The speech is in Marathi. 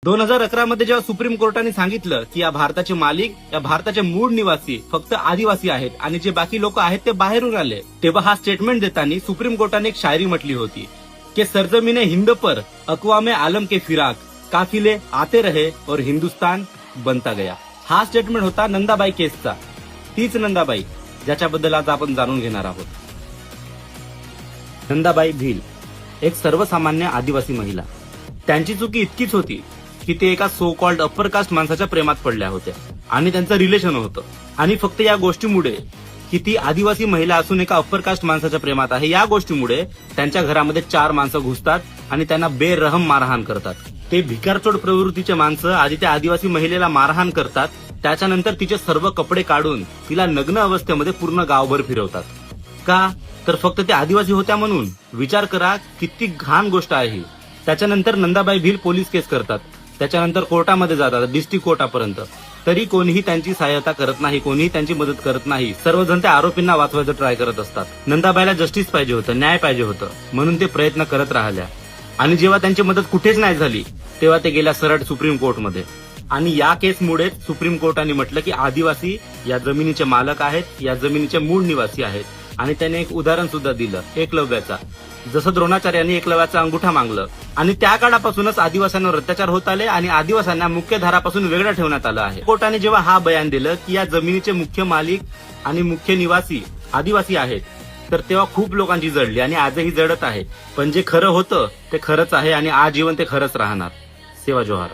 2011 मध्ये जेव्हा सुप्रीम कोर्टाने सांगितलं की या भारताचे मालिक, या भारताचे मूळ निवासी फक्त आदिवासी आहेत आणि जे बाकी लोक आहेत ते बाहेरून आले, तेव्हा हा स्टेटमेंट देताना सुप्रीम कोर्टाने एक शायरी म्हटली होती की सरजमीने हिंद पर अकवामे आलम के फिराक काफिले आते रहे और हिंदुस्तान बनता गया. हा स्टेटमेंट होता नंदाबाई केसचा. तीच नंदाबाई ज्याच्याबद्दल आज आपण जाणून घेणार आहोत. नंदाबाई भील एक सर्वसामान्य आदिवासी महिला. त्यांची चुकी इतकीच होती की ते एका सो कॉल्ड अप्पर कास्ट माणसाच्या प्रेमात पडल्या होत्या आणि त्यांचं रिलेशन होतं. आणि फक्त या गोष्टीमुळे की ती आदिवासी महिला असून एका अप्पर कास्ट माणसाच्या प्रेमात आहे, या गोष्टीमुळे त्यांच्या घरामध्ये 4 माणसं घुसतात आणि त्यांना बेरहम मारहाण करतात. ते भिकारचोड प्रवृत्तीचे माणसं आधी त्या आदिवासी महिलेला मारहाण करतात, त्याच्यानंतर तिचे सर्व कपडे काढून तिला नग्न अवस्थेमध्ये पूर्ण गावभर फिरवतात. का तर फक्त ते आदिवासी होत्या म्हणून. विचार करा किती घाण गोष्ट आहे ही. त्याच्यानंतर नंदाबाई भील पोलीस केस करतात, त्याच्यानंतर कोर्टामध्ये जातात, डिस्ट्रिक्ट कोर्टापर्यंत. तरी कोणीही त्यांची सहायता करत नाही, कोणीही त्यांची मदत करत नाही. सर्वजण त्या आरोपींना वाचवायचं ट्राय करत असतात. नंदाबाईला जस्टिस पाहिजे होतं, न्याय पाहिजे होतं, म्हणून ते प्रयत्न करत राहिल्या. आणि जेव्हा त्यांची मदत कुठेच नाही झाली तेव्हा ते गेल्या सरळ सुप्रीम कोर्टमध्ये. आणि या केसमुळे सुप्रीम कोर्टाने म्हटलं की आदिवासी या जमिनीचे मालक आहेत, या जमिनीचे मूळ निवासी आहेत. आणि त्याने एक उदाहरण सुद्धा दिलं एकलव्याचा. जसं द्रोणाचार्यांनी एकलव्याचा अंगुठा मागलं आणि त्या काळापासूनच आदिवासींवर अत्याचार होत आले आणि आदिवासींना मुख्य धारापासून वेगळं ठेवण्यात आलं आहे. कोर्टाने जेव्हा हा बयान दिलं की या जमिनीचे मुख्य मालिक आणि मुख्य निवासी आदिवासी आहेत, तर तेव्हा खूप लोकांची जळली आणि आजही जळत आहे. पण जे खरं होतं ते खरंच आहे आणि आजीवन ते खरंच राहणार. सेवा जोहार.